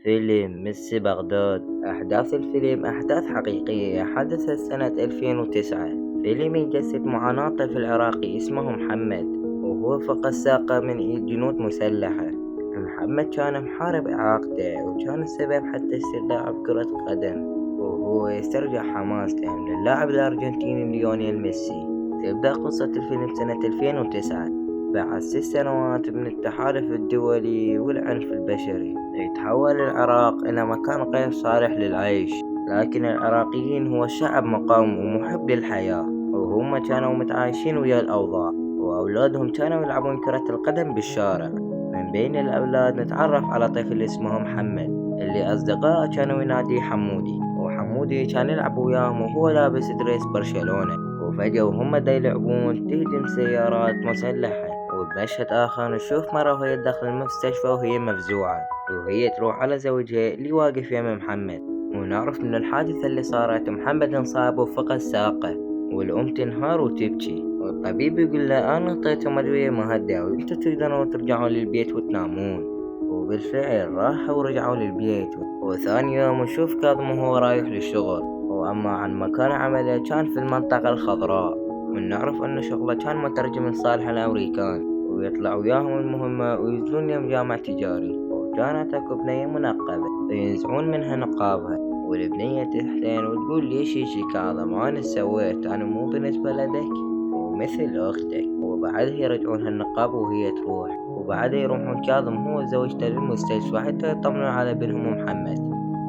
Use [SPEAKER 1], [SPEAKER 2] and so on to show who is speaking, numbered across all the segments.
[SPEAKER 1] فيلم مس بغداد. أحداث الفيلم أحداث حقيقية حدثت سنة 2009. فيلم يجسد معاناة طفل عراقي اسمه محمد، وهو فقد ساقة من إيد جنود مسلحة. محمد كان محارب إعاقته، وكان السبب حتى يصير لاعب كرة قدم، وهو يسترجع حماسته من اللاعب الأرجنتيني ليونيل ميسي. تبدأ قصة الفيلم سنة 2009 بعد 6 سنوات من التحالف الدولي والعنف البشري. يتحول العراق إلى مكان غير صالح للعيش، لكن العراقيين هو شعب مقاوم ومحب للحياة، وهم كانوا متعايشين ويا الأوضاع، وأولادهم كانوا يلعبون كرة القدم بالشارع. من بين الأولاد نتعرف على طفل اسمه محمد، اللي أصدقائه كانوا يناديه حمودي، وحمودي كان يلعب وياهم وهو لابس دريس برشلونة. وفجأة وهم دا يلعبون تهجم سيارات مسلحة. وبمشهد آخر نشوف مرة وهي داخل المستشفى وهي مفزوعة، وهي تروح على زوجها اللي واقف يم محمد، ونعرف من الحادثة اللي صارت محمد انصاب وفقد ساقه، والأم تنهار وتبكي، والطبيب يقول له أنا أعطيتهم أدوية مهدئة وأنتوا تقدرون ترجعون للبيت وتنامون. وبالفعل راحوا ورجعوا للبيت. وثاني يوم نشوف كاظم وهو رايح للشغل، وأما عن مكان عمله كان في المنطقة الخضراء، ونعرف أن شغله كان مترجم لصالح الأمريكان، ويطلع وياهم المهمة وينزلون يم جامع تجاري. وكانت أكو بنية منقبة وينزعون منها نقابها، والبنية تحزن وتقول ليش يجي كاظم، أنا سويت، أنا مو بنت بلدك ومثل أختك. وبعدها يرجعون هالنقاب وهي تروح، وبعدها يروحون كاظم هو وزوجته للمستشفى حتى يطمنون على بنهم محمد.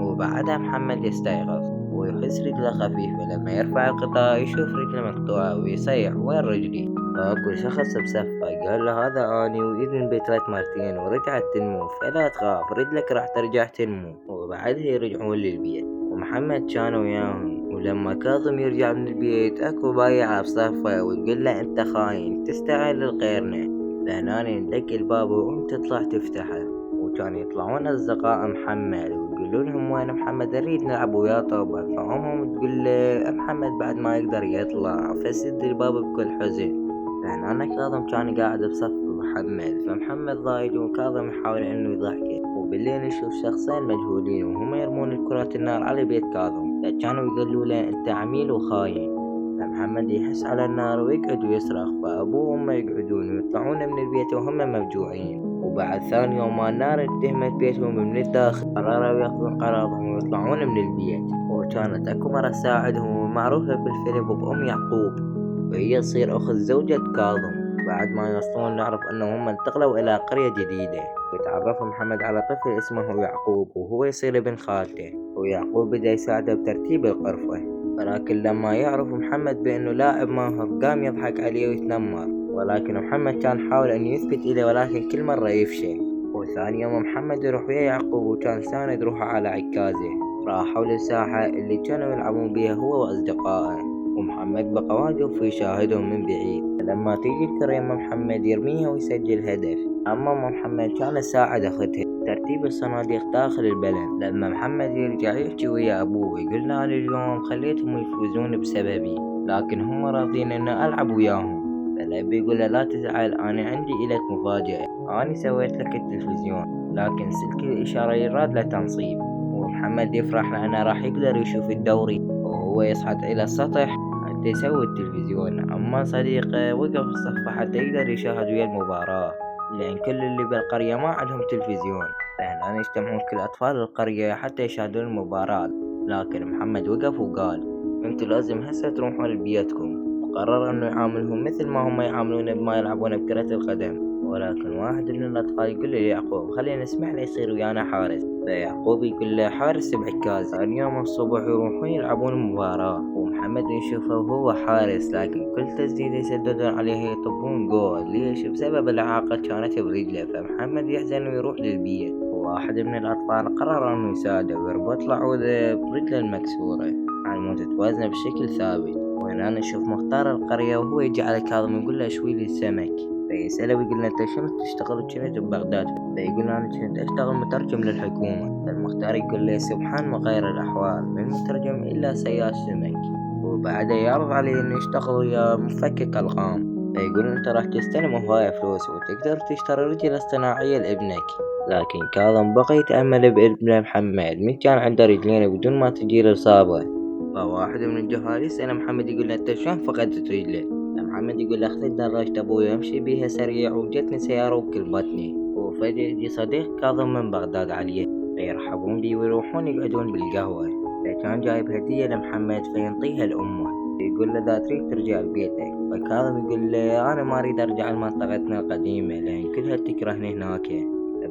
[SPEAKER 1] وبعدها محمد يستيقظ ويحس رجله خفيفة، لما يرفع الغطاء يشوف رجله مقطوعة ويصيح وين رجلي. فأكو شخص بصفه قال له هذا أني وإذن بيتلت مرتين ورجعت تنمو، فلا تخاف رجلك راح ترجع تنمو. وبعدها يرجعون للبيت، ومحمد كان وياهم. ولما كاظم يرجع من البيت أكو بايعة بصفه وتقول له أنت خاين تستعين لغيرنا، فهناني ندق الباب وأنت تطلع تفتحه. وكان يطلعون أصدقاء محمد ويقولون لهم وين محمد نريد نلعب وياه طوبة، فأمهم تقول له محمد بعد ما يقدر يطلع، فسد الباب بكل حزن. فهنا كاظم كان قاعد بصف محمد، فمحمد ضايج وكاظم يحاول انه يضحكه. وبالليل نشوف شخصين مجهولين وهم يرمون الكرات النار على بيت كاظم، فكانوا يقولوا له انت عميل وخاين. فمحمد يحس على النار ويقعد ويصرخ، فأبوه وأمه يقعدون ويطلعون من البيت وهم مفجوعين. وبعد ثاني يوم النار اتهمت بيتهم من الداخل، قرروا ياخذون قرارهم ويطلعون من البيت. وكانت اكو مرة تساعدهم ومعروفة بالفيلم بأم يعقوب، وهي تصير أخت زوجة كاظم. بعد ما يوصلون نعرف أنهم انتقلوا إلى قرية جديدة، ويتعرف محمد على طفل اسمه يعقوب وهو يصير ابن خالته. ويعقوب بدأ يساعده بترتيب الغرفة، ولكن لما يعرف محمد بأنه لاعب ماهر قام يضحك عليه ويتنمر. ولكن محمد كان حاول أن يثبت إليه، ولكن كل مرة يفشل. وثاني يوم محمد يروح ويا يعقوب، وكان ساند روحه على عكازه. راحوا للساحة اللي كانوا يلعبون بيها هو وأصدقائه، ومحمد بقى واقف ويشاهدهم من بعيد. لما تيجي الكرة يم محمد يرميها ويسجل هدف. أما محمد كان يساعد أخته ترتيب الصناديق داخل البلد. لما محمد يرجع يحكي ويا أبوه ويقول أنا اليوم خليتهم يفوزون بسببي، لكن هم راضين أن ألعب وياهم. فالأب يقول له لا تزعل، أنا عندي إليك مفاجأة، أنا سويت لك التلفزيون لكن سلك الإشارة يراد له تنصيب. ومحمد يفرح لأنه راح يقدر يشوف الدوري، وهو يصعد إلى السطح حتى يسوي التلفزيون. أما صديقه وقف الصف حتى يقدر يشاهد ويا المباراة، لأن كل اللي بالقرية ما عندهم تلفزيون. فهنا يجتمعون كل أطفال القرية حتى يشاهدون المباراة، لكن محمد وقف وقال انتوا لازم هسه تروحون لبيتكم. وقرر انه يعاملهم مثل ما هم يعاملون بما يلعبون بكرة القدم. ولكن واحد من الأطفال يقول له يعقوب خلينا نسمح له يصير ويانا حارس. فيعقوب يقول له حارس بعكاز. ثاني يوم الصبح يروحون يلعبون المباراة، ومحمد يشوفه وهو حارس، لكن كل تسديد يسددون عليه يطبون جول. ليش؟ بسبب الإعاقة كانت برجله. فمحمد يحزن ويروح للبيت، وواحد من الأطفال قرر انه يساعده ويربط له عوذة برجله المكسورة على مود توازنه بشكل ثابت. وهنا نشوف مختار القرية وهو يجي على كاظم يقول له شوي لي سمك. فيسأله ويقول له انت شنو تشتغل؟ كنت ببغداد. فيقول له انا كنت اشتغل مترجم للحكومة. فالمختار يقول له سبحان مغير الاحوال، من مترجم الا سياج سمك. وبعدها يعرض عليه انه يشتغل ويا مفكك الغام. فيقول انت راح تستلم هواية فلوس وتقدر تشتري رجل اصطناعية لابنك. لكن كاظم بقى يتأمل بابن محمد من كان عنده رجلين بدون ما تجيله إصابة. فواحد من الجهال يسأل محمد يقول له أنت شلون فقدت رجلك؟ محمد يقول له أخذت دراجة أبوي أمشي بيها سريع وجتني سيارة وكلمتني، وفجأة يجي صديق كاظم من بغداد عليه فيرحبون بي ويروحون يقعدون بالقهوة. فكان جايب هدية لمحمد فينطيها لأمه، يقول له إذا تريد ترجع لبيتك. فكاظم يقول له أنا ما أريد أرجع لمنطقتنا القديمة لأن كلها تكرهني هناك.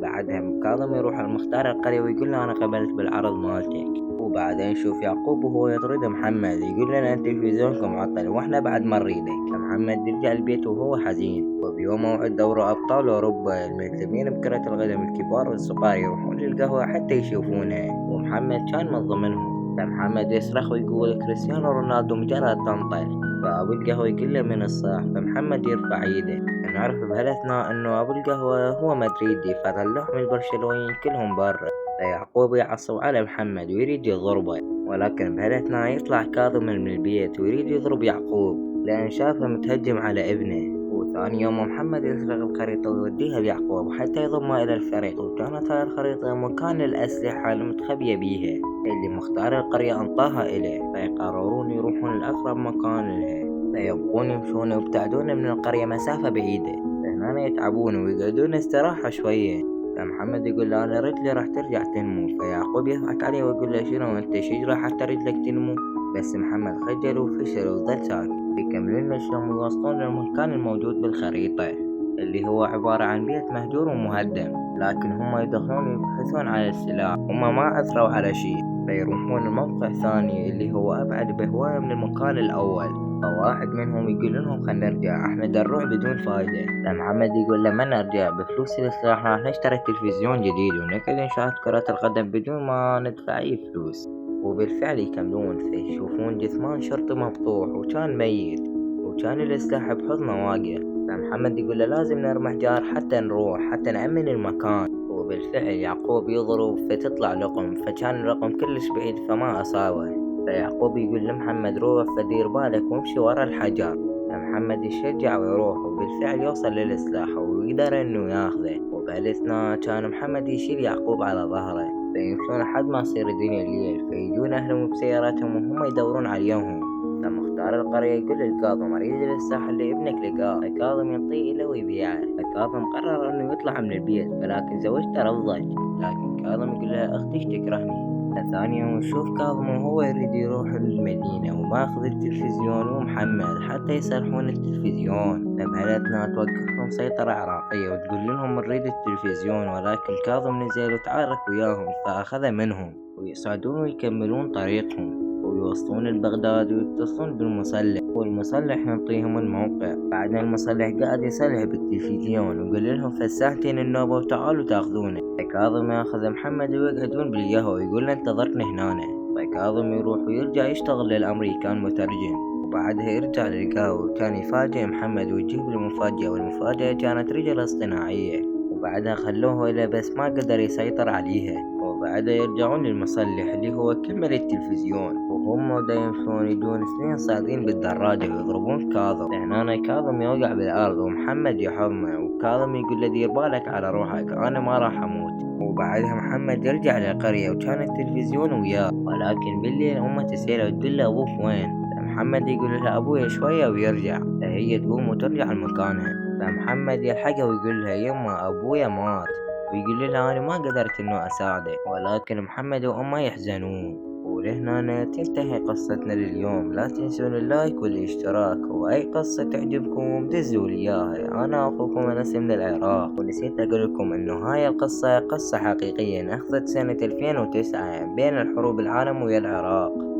[SPEAKER 1] بعدها كاظم يروح المختار القرية ويقول له أنا قبلت بالعرض مالتك. وبعدين نشوف يعقوب وهو يطرد محمد يقول لنا أنت تلفزيونكم عطل وإحنا بعد ما نريدك. محمد يرجع البيت وهو حزين. وبيوم موعد دورة أبطال أوروبا الملتزمين بكرة القدم الكبار والصغار يروحون للقهوة حتى يشوفونها، ومحمد كان من ضمنهم. فمحمد يصرخ ويقول كريستيانو رونالدو مجرد طنطل. فأبو القهوة يقول له من الصح. فمحمد يرفع يده. نعرف بهالأثناء أنه أبو القهوة هو مدريدي فطلعهم البرشلونيين كلهم برا. فيعقوب يعصب على محمد ويريد يضربه، ولكن بهالأثناء يطلع كاظم من البيت ويريد يضرب يعقوب لأن شافه متهجم على ابنه. وثاني يوم محمد يسرق الخريطة ويوديها ليعقوب حتى يضمها إلى الفريق، وكانت هاي الخريطة مكان الأسلحة المتخبية بيها اللي مختار القرية أنطاها إليه. فيقررون يروحون لأقرب مكان لها، فيبقون يمشون ويبتعدون من القرية مسافة بعيدة. فهنا يتعبون ويقعدون استراحة شوية. فمحمد يقول له أنا رجلي راح ترجع تنمو. فيعقوب يضحك عليه ويقول له شنو أنت شجرة حتى رجلك تنمو؟ بس محمد خجل وفشل وظل ساكت. يكملون مشيهم ويوصلون للمكان الموجود بالخريطة اللي هو عبارة عن بيت مهجور ومهدم، لكن هم يدخلون ويبحثون على السلاح. هم ما عثروا على شيء. فيروحون لموقع ثاني اللي هو أبعد بهواية من المكان الأول. فواحد منهم يقول لهم خلنا نرجع احنا دروع بدون فايدة. فمحمد يقول له ما نرجع بفلوس السلاح راح نشتري تلفزيون جديد ونقعد نشاهد كرة القدم بدون ما ندفع أي فلوس. وبالفعل يكملون فيشوفون جثمان شرطي مبطوح وكان ميت، وكان السلاح بحضنه واقع. فمحمد يقول له لازم نرمح جار حتى نروح حتى نأمن المكان. وبالفعل يعقوب يضرب فتطلع لقم، فكان اللقم كلش بعيد فما أصابه. فيعقوب يقول لمحمد روح فدير بالك وامشي ورا الحجر. فمحمد يشجع ويروح، وبالفعل يوصل للسلاح ويقدر انه ياخذه. وبهالاثناء كان محمد يشيل يعقوب على ظهره. فيمشون لحد ما يصير الدنيا الليل. فيجون اهلهم بسياراتهم وهم يدورون عليهم. فمختار القرية يقول للكاظم اريد السلاح اللي ابنك لقاه. فكاظم ينطيه له ويبيعه. فكاظم قرر انه يطلع من البيت، ولكن زوجته رفضت. لكن كاظم يقول لها اختك تكرهني. ثاني يوم نشوف كاظم وهو يريد يروح للمدينة وماخذ التلفزيون ومحمد حتى يصلحون التلفزيون. فبهالأثناء توقفهم سيطرة عراقية وتقول لهم نريد التلفزيون، ولكن كاظم نزل وتعارك وياهم فأخذ منهم. ويصعدون ويكملون طريقهم ويوصلون لبغداد ويتصلون بالمصلح، والمصلح ينطيهم الموقع. بعد المصلح قاعد يصلح بالتلفزيون ويقول لهم فساعتين النوبة وتعالوا تاخذونه. فكاظم ياخذ محمد ويقعدون بالقهوة ويقول له انتظرني هنا. فكاظم يروح ويرجع يشتغل للأمريكان مترجم. وبعدها يرجع للقهوة وكان يفاجئ محمد ويجيب له مفاجأة، والمفاجأة كانت رجل اصطناعية. وبعدها خلوه إلى بس ما قدر يسيطر عليها. وبعدها يرجعون للمصلح اللي هو كمل التلفزيون، وهم دا يمشون يدون اثنين صاعدين بالدراجة ويضربون كاظم. هنا كاظم يوقع بالأرض ومحمد يحضنه، وكاظم يقول له دير بالك على روحك أنا ما راح أموت. وبعدها محمد يرجع للقرية وكان التلفزيون وياه، ولكن بالليل أمه تسأله وتقول له أبوك وين؟ فمحمد يقول لها أبويا شوية ويرجع. فهي تقوم وترجع لمكانها. فمحمد يلحقها ويقول لها يما أبويا مات. ويقول لها أنا ما قدرت إنه أساعده، ولكن محمد وأمه يحزنون. ولهنا تنتهي قصتنا لليوم. لا تنسون اللايك والاشتراك، وأي قصة تعجبكم دزوا لي إياها. أنا أخوكم أنس من العراق. ونسيت أقول لكم إنه هاي القصة قصة حقيقية أخذت سنة 2009 بين الحروب العالم ويا العراق.